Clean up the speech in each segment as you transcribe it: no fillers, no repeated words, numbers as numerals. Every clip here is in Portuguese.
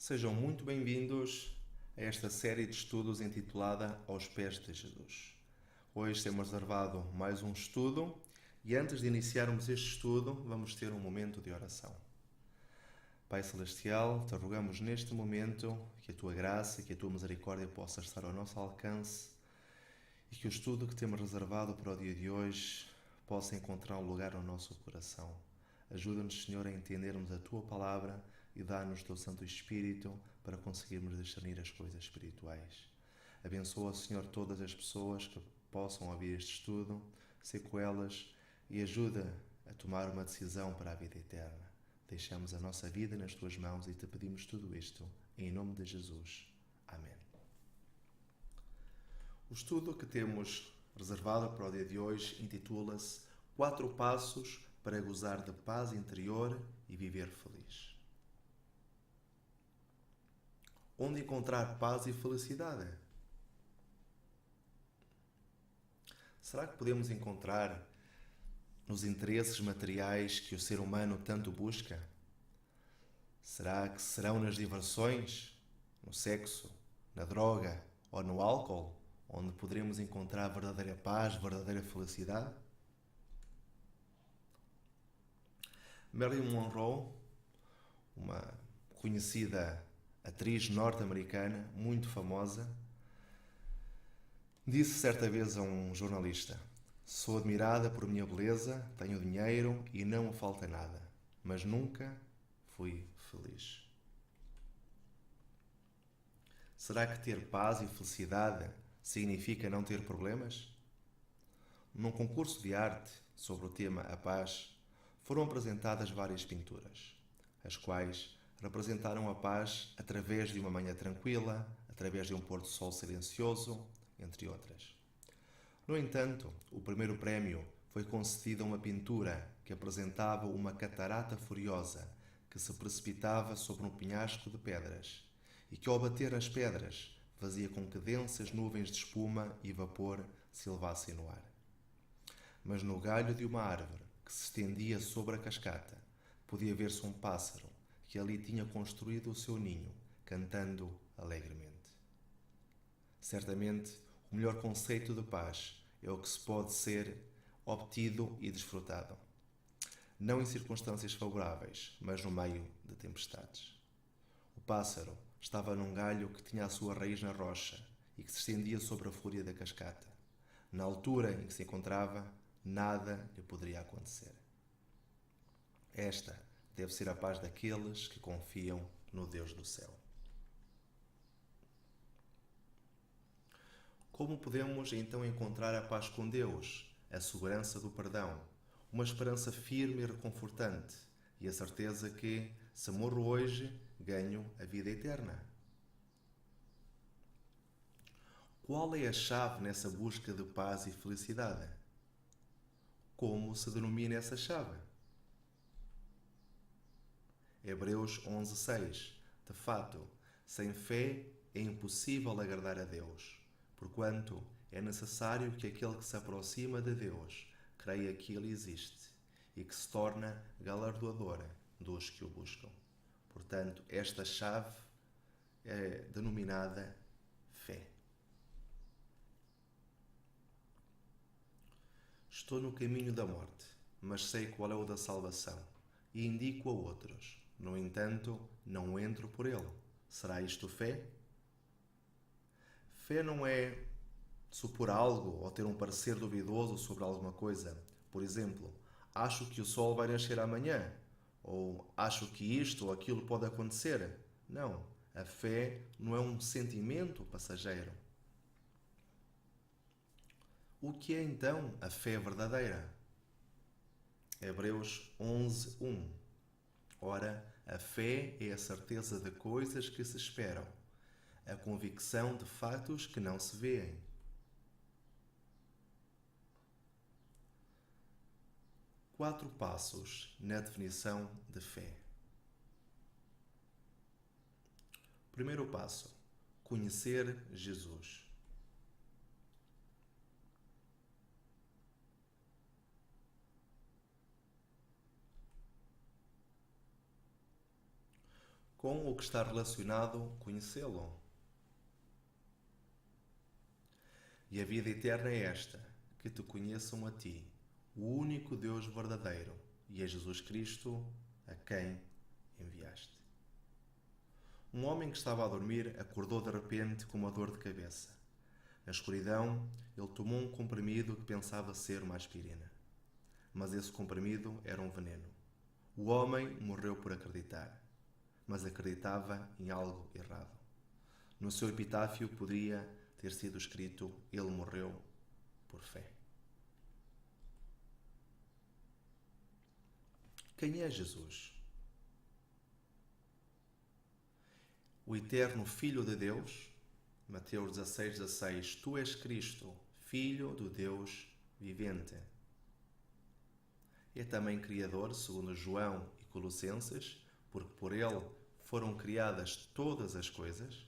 Sejam muito bem-vindos a esta série de estudos intitulada Aos Pés de Jesus. Hoje temos reservado mais um estudo e antes de iniciarmos este estudo, vamos ter um momento de oração. Pai Celestial, te rogamos neste momento que a tua graça e que a tua misericórdia possa estar ao nosso alcance e que o estudo que temos reservado para o dia de hoje possa encontrar um lugar no nosso coração. Ajuda-nos, Senhor, a entendermos a tua palavra e dá-nos o teu Santo Espírito para conseguirmos discernir as coisas espirituais. Abençoa, Senhor, todas as pessoas que possam ouvir este estudo, ser com elas e ajuda a tomar uma decisão para a vida eterna. Deixamos a nossa vida nas tuas mãos e te pedimos tudo isto, em nome de Jesus. Amém. O estudo que temos reservado para o dia de hoje intitula-se 4 passos para gozar de paz interior e viver feliz. Onde encontrar paz e felicidade? Será que podemos encontrar nos interesses materiais que o ser humano tanto busca? Será que serão nas diversões, no sexo, na droga ou no álcool, onde poderemos encontrar verdadeira paz, verdadeira felicidade? Marilyn Monroe, uma conhecida atriz norte-americana, muito famosa, disse certa vez a um jornalista: "Sou admirada por minha beleza, tenho dinheiro e não me falta nada, mas nunca fui feliz." Será que ter paz e felicidade significa não ter problemas? Num concurso de arte sobre o tema A Paz, foram apresentadas várias pinturas, as quais representaram a paz através de uma manhã tranquila, através de um pôr-do-sol silencioso, entre outras. No entanto, o primeiro prémio foi concedido a uma pintura que apresentava uma catarata furiosa que se precipitava sobre um penhasco de pedras e que, ao bater nas pedras, fazia com que densas nuvens de espuma e vapor se elevassem no ar. Mas no galho de uma árvore que se estendia sobre a cascata, podia ver-se um pássaro que ali tinha construído o seu ninho, cantando alegremente. Certamente, o melhor conceito de paz é o que se pode ser obtido e desfrutado, não em circunstâncias favoráveis, mas no meio de tempestades. O pássaro estava num galho que tinha a sua raiz na rocha e que se estendia sobre a fúria da cascata. Na altura em que se encontrava, nada lhe poderia acontecer. Esta deve ser a paz daqueles que confiam no Deus do céu. Como podemos então encontrar a paz com Deus, a segurança do perdão, uma esperança firme e reconfortante e a certeza que, se morro hoje, ganho a vida eterna? Qual é a chave nessa busca de paz e felicidade? Como se denomina essa chave? Hebreus 11:6. De fato, sem fé é impossível agradar a Deus, porquanto é necessário que aquele que se aproxima de Deus creia que Ele existe e que se torna galardoador dos que o buscam. Portanto, esta chave é denominada fé. Estou no caminho da morte, mas sei qual é o da salvação, e indico a outros. No entanto, não entro por ele. Será isto fé? Fé não é supor algo ou ter um parecer duvidoso sobre alguma coisa. Por exemplo, acho que o sol vai nascer amanhã, ou acho que isto ou aquilo pode acontecer. Não, a fé não é um sentimento passageiro. O que é então a fé verdadeira? Hebreus 11:1. Ora, a fé é a certeza de coisas que se esperam, a convicção de fatos que não se vêem. Quatro passos na definição de fé. Primeiro passo: conhecer Jesus. com o que está relacionado conhecê-lo. E a vida eterna é esta, que te conheçam a ti, o único Deus verdadeiro, e a Jesus Cristo, a quem enviaste. Um homem que estava a dormir acordou de repente com uma dor de cabeça. Na escuridão, ele tomou um comprimido que pensava ser uma aspirina. Mas esse comprimido era um veneno. O homem morreu por acreditar, mas acreditava em algo errado. No seu epitáfio poderia ter sido escrito: ele morreu por fé. Quem é Jesus? O eterno Filho de Deus, Mateus 16:16, tu és Cristo, Filho do Deus vivente. É também Criador, segundo João e Colossenses, porque por ele foram criadas todas as coisas.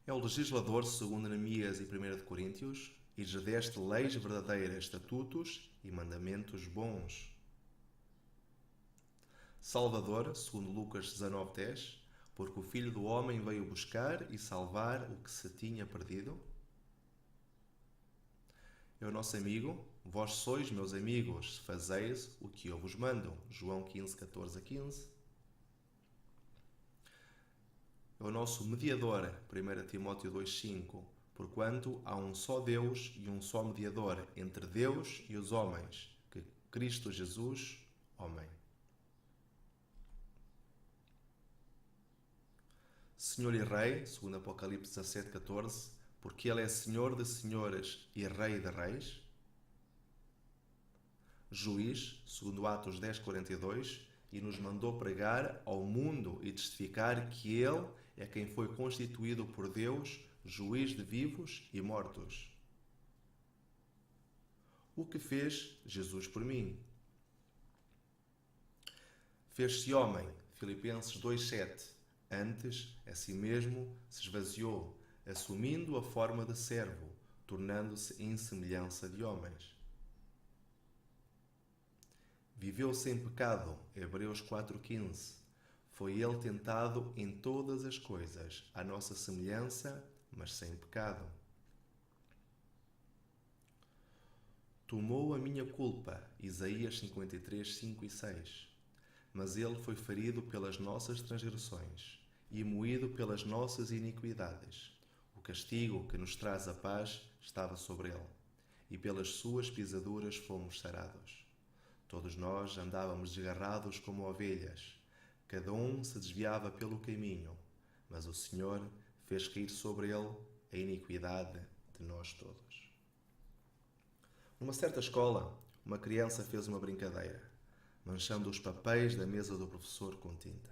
É o legislador, segundo Neemias e 1 de Coríntios, e lhes deste leis verdadeiras, estatutos e mandamentos bons. Salvador, segundo Lucas 19:10, porque o Filho do Homem veio buscar e salvar o que se tinha perdido. É o nosso amigo, vós sois meus amigos, se fazeis o que eu vos mando. João 15:14-15. É o nosso mediador, 1 Timóteo 2:5, porquanto há um só Deus e um só mediador entre Deus e os homens, que Cristo Jesus, homem. Senhor e Rei, segundo Apocalipse 17:14, porque Ele é Senhor de senhores e Rei de reis. Juiz, segundo Atos 10:42, e nos mandou pregar ao mundo e testificar que Ele é quem foi constituído por Deus, juiz de vivos e mortos. O que fez Jesus por mim? Fez-se homem, Filipenses 2:7. Antes, a si mesmo se esvaziou, assumindo a forma de servo, tornando-se em semelhança de homens. Viveu sem pecado, Hebreus 4:15. Foi ele tentado em todas as coisas, à nossa semelhança, mas sem pecado. Tomou a minha culpa, Isaías 53:5 e 6. Mas ele foi ferido pelas nossas transgressões e moído pelas nossas iniquidades. O castigo que nos traz a paz estava sobre ele, e pelas suas pisaduras fomos sarados. Todos nós andávamos desgarrados como ovelhas, cada um se desviava pelo caminho, mas o Senhor fez cair sobre ele a iniquidade de nós todos. Numa certa escola, uma criança fez uma brincadeira, manchando os papéis da mesa do professor com tinta.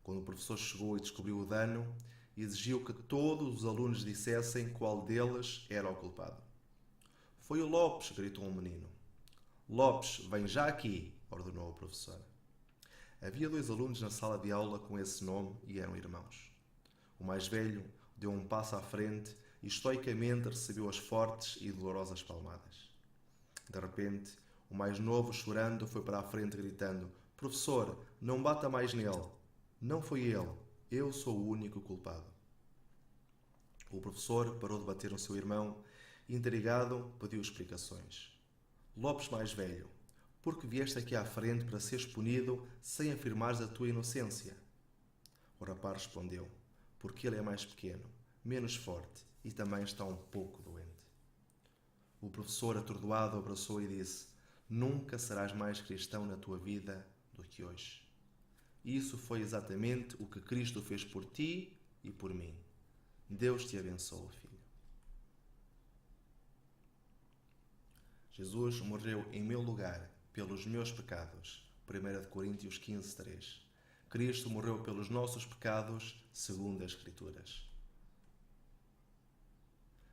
Quando o professor chegou e descobriu o dano, exigiu que todos os alunos dissessem qual deles era o culpado. Foi o Lopes, gritou um menino. Lopes, vem já aqui, ordenou o professor. Havia 2 alunos na sala de aula com esse nome e eram irmãos. O mais velho deu um passo à frente e estoicamente recebeu as fortes e dolorosas palmadas. De repente, o mais novo, chorando, foi para a frente gritando: professor, não bata mais nele. Não foi ele. Eu sou o único culpado. O professor parou de bater no seu irmão e, intrigado, pediu explicações. Lopes mais velho, por que vieste aqui à frente para seres punido sem afirmares a tua inocência? O rapaz respondeu: porque ele é mais pequeno, menos forte e também está um pouco doente. O professor, atordoado, abraçou e disse: nunca serás mais cristão na tua vida do que hoje. Isso foi exatamente o que Cristo fez por ti e por mim. Deus te abençoe, filho. Jesus morreu em meu lugar pelos meus pecados. 1 de Coríntios 15:3. Cristo morreu pelos nossos pecados, segundo as Escrituras.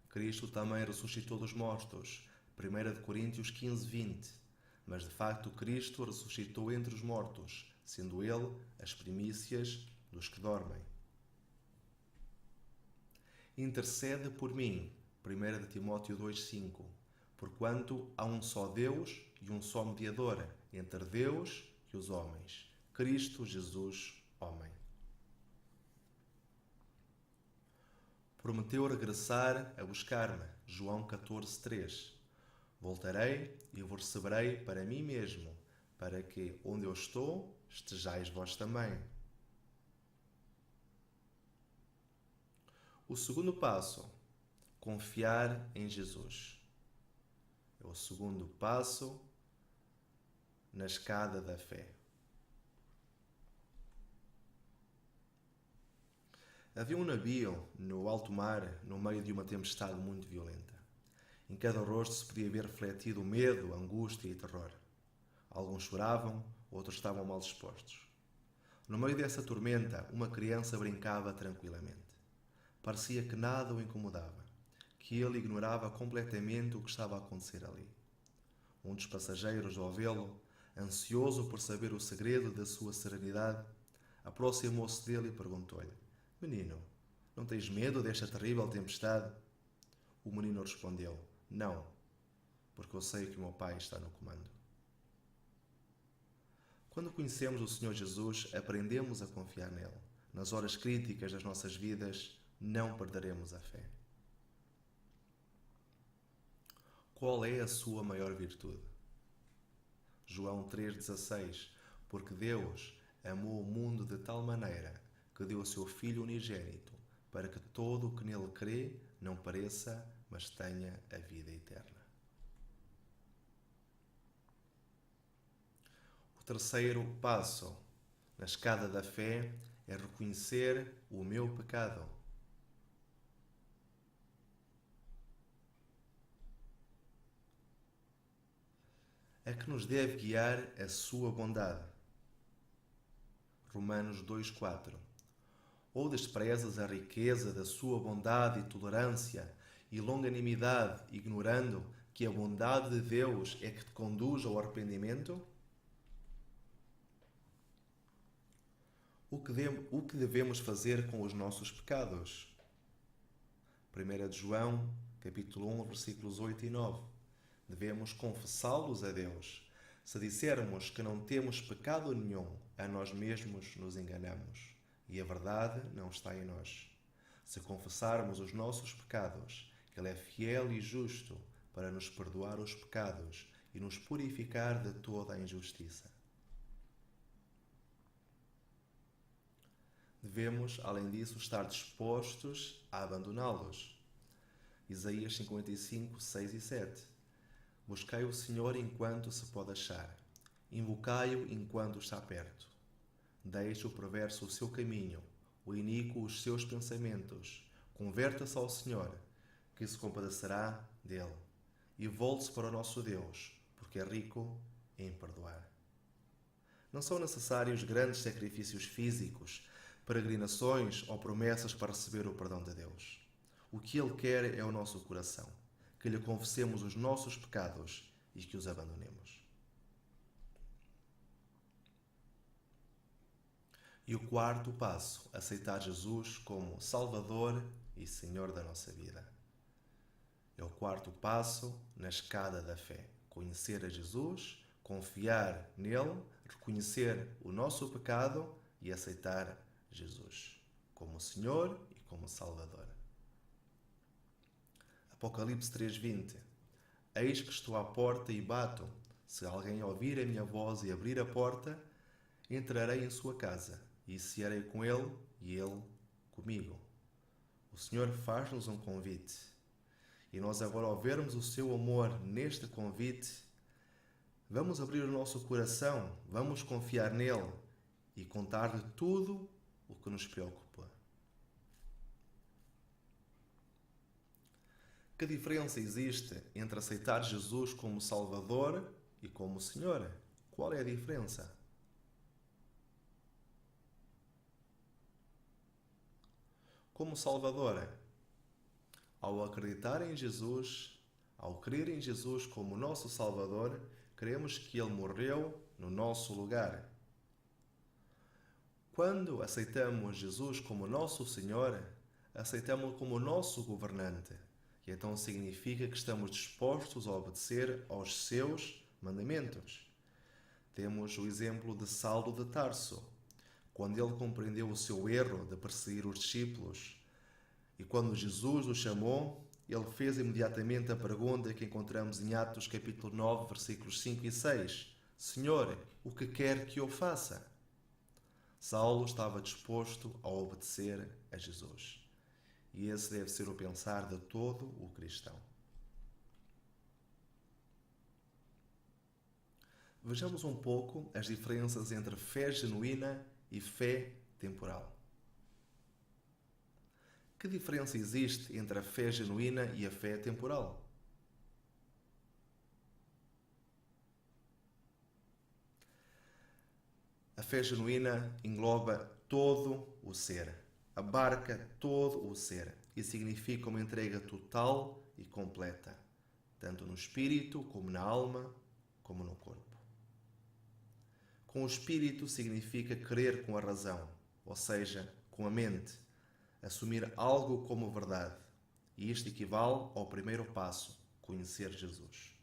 Cristo também ressuscitou dos mortos. 1 de Coríntios 15:20. Mas de facto Cristo ressuscitou entre os mortos, sendo ele as primícias dos que dormem. Intercede por mim, 1 de Timóteo 2:5, porquanto há um só Deus e um só mediador entre Deus e que os homens. Cristo Jesus, homem. Prometeu regressar a buscar-me. João 14:3. Voltarei e vos receberei para mim mesmo, para que, onde eu estou, estejais vós também. O segundo passo, confiar em Jesus. É o segundo passo na escada da fé. Havia um navio no alto mar, no meio de uma tempestade muito violenta. Em cada rosto se podia ver refletido medo, angústia e terror. Alguns choravam, outros estavam mal dispostos. No meio dessa tormenta, uma criança brincava tranquilamente. Parecia que nada o incomodava, que ele ignorava completamente o que estava a acontecer ali. Um dos passageiros, ao vê-lo, ansioso por saber o segredo da sua serenidade, aproximou-se dele e perguntou-lhe: Menino, não tens medo desta terrível tempestade? O menino respondeu: Não, porque eu sei que o meu Pai está no comando. Quando conhecemos o Senhor Jesus, aprendemos a confiar nele. Nas horas críticas das nossas vidas, não perderemos a fé. Qual é a sua maior virtude? João 3,16. Porque Deus amou o mundo de tal maneira que deu o seu Filho unigênito, para que todo o que nele crê não pereça, mas tenha a vida eterna. O terceiro passo na escada da fé é reconhecer o meu pecado. A que nos deve guiar a sua bondade. Romanos 2,4. Ou desprezas a riqueza da sua bondade e tolerância e longanimidade, ignorando que a bondade de Deus é que te conduz ao arrependimento? O que devemos fazer com os nossos pecados? 1 de João, capítulo 1, versículos 8 e 9. Devemos confessá-los a Deus. Se dissermos que não temos pecado nenhum, a nós mesmos nos enganamos e a verdade não está em nós. Se confessarmos os nossos pecados, Ele é fiel e justo para nos perdoar os pecados e nos purificar de toda a injustiça. Devemos, além disso, estar dispostos a abandoná-los. Isaías 55, 6 e 7. Buscai o Senhor enquanto se pode achar. Invocai-o enquanto está perto. Deixe o perverso o seu caminho, o iníquo os seus pensamentos. Converta-se ao Senhor, que se compadecerá dele. E volte-se para o nosso Deus, porque é rico em perdoar. Não são necessários grandes sacrifícios físicos, peregrinações ou promessas para receber o perdão de Deus. O que Ele quer é o nosso coração, que lhe confessemos os nossos pecados e que os abandonemos. E o quarto passo, aceitar Jesus como Salvador e Senhor da nossa vida. É o quarto passo na escada da fé. Conhecer a Jesus, confiar nele, reconhecer o nosso pecado e aceitar Jesus como Senhor e como Salvador. Apocalipse 3:20. Eis que estou à porta e bato. Se alguém ouvir a minha voz e abrir a porta, entrarei em sua casa e cearei com ele e ele comigo. O Senhor faz-nos um convite. E nós agora, ao vermos o seu amor neste convite, vamos abrir o nosso coração, vamos confiar nele e contar-lhe tudo o que nos preocupa. Que diferença existe entre aceitar Jesus como Salvador e como Senhor? Qual é a diferença? Como Salvador, ao acreditar em Jesus, ao crer em Jesus como nosso Salvador, cremos que Ele morreu no nosso lugar. Quando aceitamos Jesus como nosso Senhor, aceitamos-lo como nosso governante. E então significa que estamos dispostos a obedecer aos seus mandamentos. Temos o exemplo de Saulo de Tarso, quando ele compreendeu o seu erro de perseguir os discípulos e quando Jesus o chamou, ele fez imediatamente a pergunta que encontramos em Atos capítulo 9, versículos 5 e 6. Senhor, o que quer que eu faça? Saulo estava disposto a obedecer a Jesus. E esse deve ser o pensar de todo o cristão. Vejamos um pouco as diferenças entre fé genuína e fé temporal. Que diferença existe entre a fé genuína e a fé temporal? A fé genuína engloba todo o ser, abarca todo o ser e significa uma entrega total e completa, tanto no espírito, como na alma, como no corpo. Com o espírito significa crer com a razão, ou seja, com a mente, assumir algo como verdade. E isto equivale ao primeiro passo, conhecer Jesus.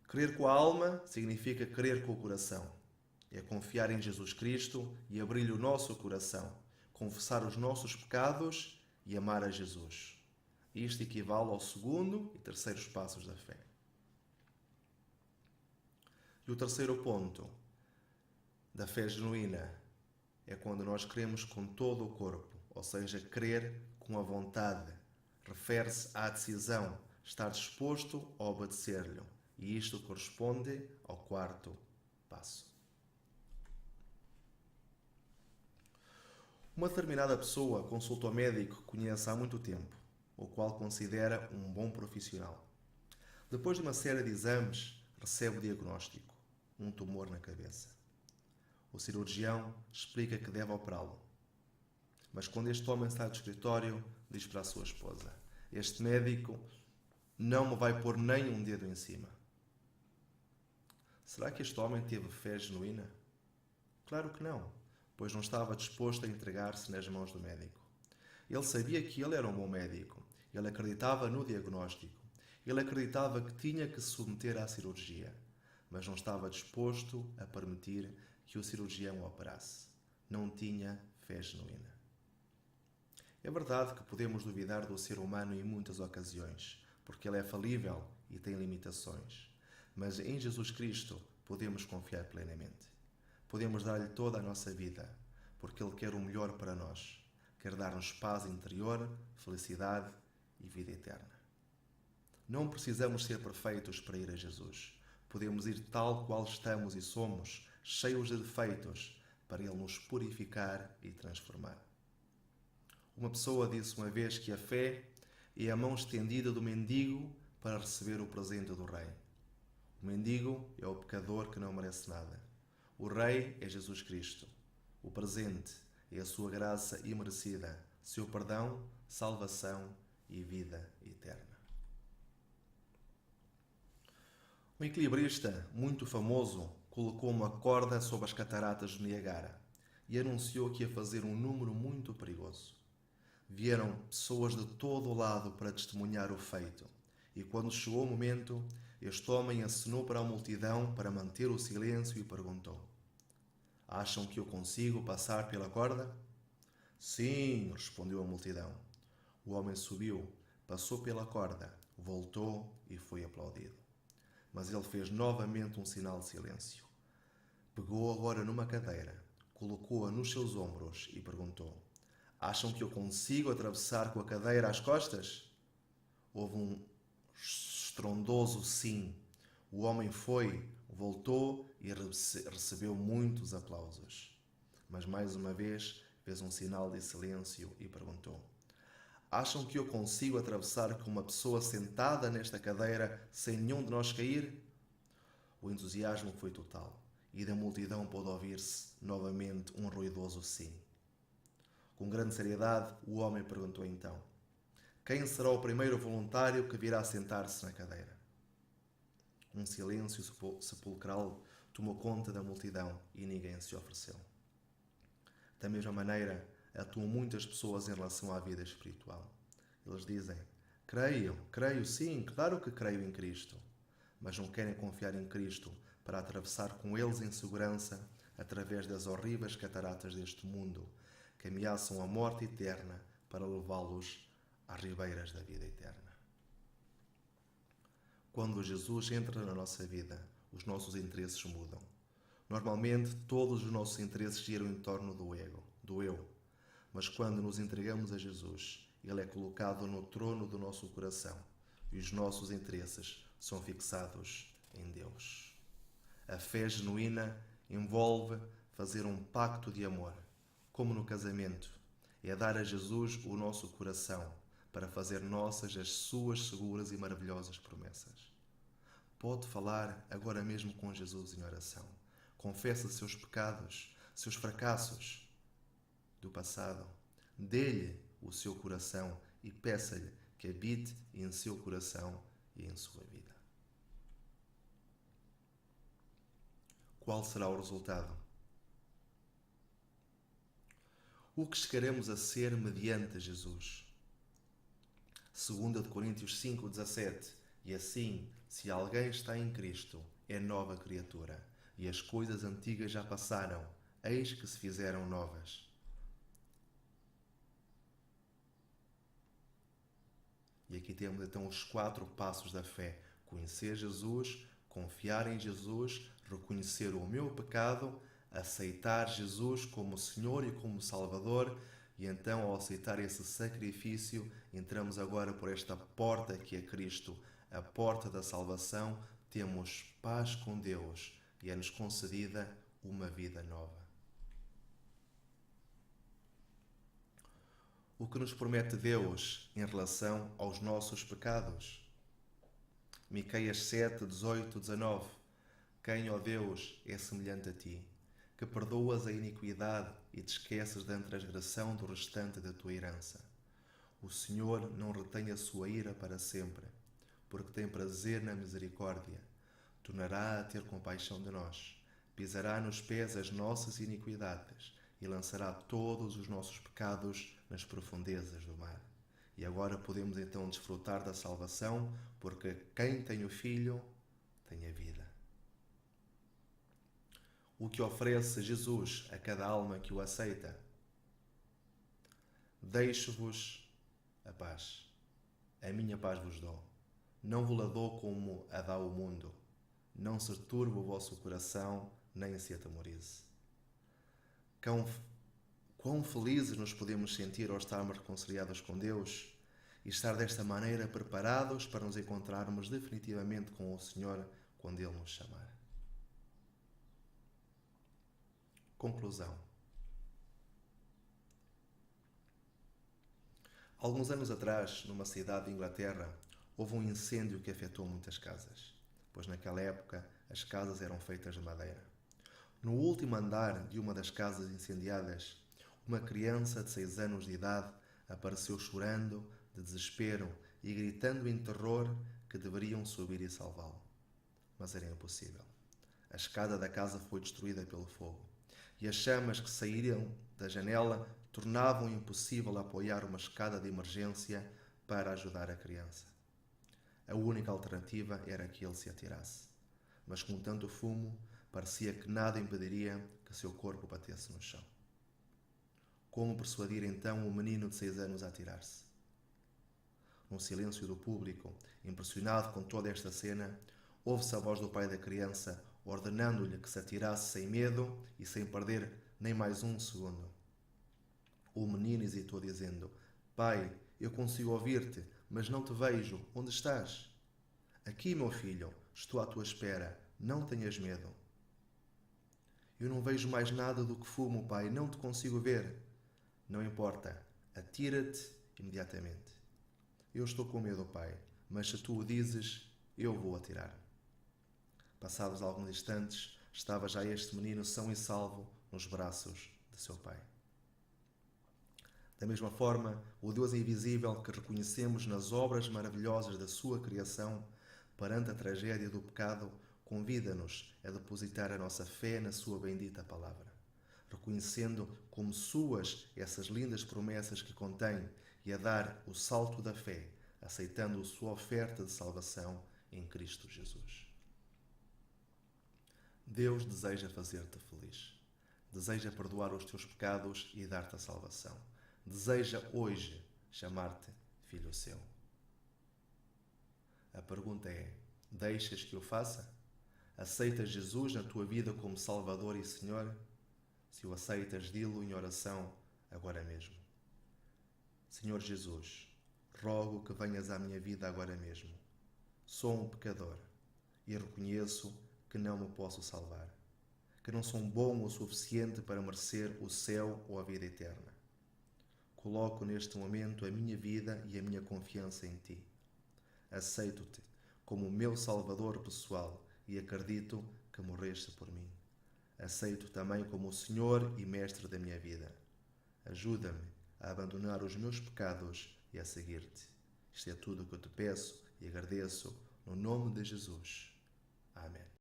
Crer com a alma significa crer com o coração. É confiar em Jesus Cristo e abrir-lhe o nosso coração, confessar os nossos pecados e amar a Jesus. Isto equivale ao segundo e terceiro passos da fé. E o terceiro ponto da fé genuína é quando nós cremos com todo o corpo, ou seja, crer com a vontade. Refere-se à decisão, estar disposto a obedecer-lhe. E isto corresponde ao quarto passo. Uma determinada pessoa consulta o médico que conhece há muito tempo, o qual considera um bom profissional. Depois de uma série de exames, recebe o diagnóstico: um tumor na cabeça. O cirurgião explica que deve operá-lo. Mas quando este homem sai do escritório, diz para a sua esposa: este médico não me vai pôr nem um dedo em cima. Será que este homem teve fé genuína? Claro que não, pois não estava disposto a entregar-se nas mãos do médico. Ele sabia que ele era um bom médico. Ele acreditava no diagnóstico. Ele acreditava que tinha que se submeter à cirurgia, mas não estava disposto a permitir que o cirurgião o operasse. Não tinha fé genuína. É verdade que podemos duvidar do ser humano em muitas ocasiões, porque ele é falível e tem limitações. Mas em Jesus Cristo podemos confiar plenamente. Podemos dar-lhe toda a nossa vida, porque ele quer o melhor para nós. Quer dar-nos paz interior, felicidade e vida eterna. Não precisamos ser perfeitos para ir a Jesus. Podemos ir tal qual estamos e somos, cheios de defeitos, para ele nos purificar e transformar. Uma pessoa disse uma vez que a fé é a mão estendida do mendigo para receber o presente do rei. O mendigo é o pecador que não merece nada. O rei é Jesus Cristo. O presente é a sua graça imerecida, seu perdão, salvação e vida eterna. Um equilibrista muito famoso colocou uma corda sobre as cataratas de Niagara e anunciou que ia fazer um número muito perigoso. Vieram pessoas de todo o lado para testemunhar o feito, e quando chegou o momento, este homem acenou para a multidão para manter o silêncio e perguntou: acham que eu consigo passar pela corda? Sim, respondeu a multidão. O homem subiu, passou pela corda, voltou e foi aplaudido. Mas ele fez novamente um sinal de silêncio. Pegou agora numa cadeira, colocou-a nos seus ombros e perguntou: acham que eu consigo atravessar com a cadeira às costas? Houve um estrondoso sim. O homem foi, voltou e recebeu muitos aplausos. Mas mais uma vez fez um sinal de silêncio e perguntou: acham que eu consigo atravessar com uma pessoa sentada nesta cadeira sem nenhum de nós cair? O entusiasmo foi total e da multidão pôde ouvir-se novamente um ruidoso sim. Com grande seriedade, o homem perguntou então: quem será o primeiro voluntário que virá sentar-se na cadeira? Um silêncio sepulcral tomou conta da multidão e ninguém se ofereceu. Da mesma maneira, atuam muitas pessoas em relação à vida espiritual. Eles dizem: creio sim, claro que creio em Cristo. Mas não querem confiar em Cristo para atravessar com eles em segurança através das horríveis cataratas deste mundo, que ameaçam a morte eterna para levá-los às ribeiras da vida eterna. Quando Jesus entra na nossa vida, os nossos interesses mudam. Normalmente, todos os nossos interesses giram em torno do ego, do eu. Mas quando nos entregamos a Jesus, Ele é colocado no trono do nosso coração e os nossos interesses são fixados em Deus. A fé genuína envolve fazer um pacto de amor, como no casamento. É dar a Jesus o nosso coração para fazer nossas as suas seguras e maravilhosas promessas. Pode falar agora mesmo com Jesus em oração. Confessa seus pecados, seus fracassos do passado. Dê-lhe o seu coração e peça-lhe que habite em seu coração e em sua vida. Qual será o resultado? O que chegaremos a ser mediante Jesus? 2 Coríntios 5,17. E assim, se alguém está em Cristo, é nova criatura, e as coisas antigas já passaram, eis que se fizeram novas. E aqui temos então os 4 passos da fé: conhecer Jesus, confiar em Jesus, reconhecer o meu pecado, aceitar Jesus como Senhor e como Salvador, e então, ao aceitar esse sacrifício, entramos agora por esta porta que é Cristo, a porta da salvação, temos paz com Deus e é-nos concedida uma vida nova. O que nos promete Deus em relação aos nossos pecados? Miqueias 7, 18, 19. Quem, ó Deus, é semelhante a ti, que perdoas a iniquidade e te esqueces da transgressão do restante da tua herança. O Senhor não retém a sua ira para sempre, porque tem prazer na misericórdia. Tornará a ter compaixão de nós, pisará nos pés as nossas iniquidades e lançará todos os nossos pecados nas profundezas do mar. E agora podemos então desfrutar da salvação, porque quem tem o Filho tem a vida. O que oferece Jesus a cada alma que o aceita? Deixo-vos a paz. A minha paz vos dou. Não vos la dou como a dá o mundo. Não se turbe o vosso coração, nem se atemorize. Quão felizes nos podemos sentir ao estarmos reconciliados com Deus e estar desta maneira preparados para nos encontrarmos definitivamente com o Senhor quando Ele nos chamar. Conclusão. Alguns anos atrás, numa cidade de Inglaterra, houve um incêndio que afetou muitas casas, pois naquela época as casas eram feitas de madeira. No último andar de uma das casas incendiadas, uma criança de 6 anos de idade apareceu chorando de desespero e gritando em terror que deveriam subir e salvá-lo. Mas era impossível. A escada da casa foi destruída pelo fogo e as chamas que saíram da janela tornavam impossível apoiar uma escada de emergência para ajudar a criança. A única alternativa era que ele se atirasse, mas com tanto fumo, parecia que nada impediria que seu corpo batesse no chão. Como persuadir então o menino de 6 anos a atirar-se? No silêncio do público, impressionado com toda esta cena, ouve-se a voz do pai da criança ordenando-lhe que se atirasse sem medo e sem perder nem mais um segundo. O menino hesitou dizendo: Pai, eu consigo ouvir-te, mas não te vejo. Onde estás? Aqui, meu filho, estou à tua espera. Não tenhas medo. Eu não vejo mais nada do que fumo, pai. Não te consigo ver. Não importa. Atira-te imediatamente. Eu estou com medo, pai, mas se tu o dizes, eu vou atirar. Passados alguns instantes, estava já este menino são e salvo nos braços de seu pai. Da mesma forma, o Deus invisível que reconhecemos nas obras maravilhosas da sua criação, perante a tragédia do pecado, convida-nos a depositar a nossa fé na sua bendita palavra, reconhecendo como suas essas lindas promessas que contém e a dar o salto da fé, aceitando a sua oferta de salvação em Cristo Jesus. Deus deseja fazer-te feliz. Deseja perdoar os teus pecados e dar-te a salvação. Deseja hoje chamar-te filho seu. A pergunta é: deixas que o faça? Aceitas Jesus na tua vida como Salvador e Senhor? Se o aceitas, dilo em oração agora mesmo. Senhor Jesus, rogo que venhas à minha vida agora mesmo. Sou um pecador e reconheço que não me posso salvar, que não sou bom o suficiente para merecer o céu ou a vida eterna. Coloco neste momento a minha vida e a minha confiança em Ti. Aceito-Te como o meu Salvador pessoal e acredito que morreste por mim. Aceito também como o Senhor e Mestre da minha vida. Ajuda-me a abandonar os meus pecados e a seguir-te. Isto é tudo o que eu te peço e agradeço no nome de Jesus. Amém.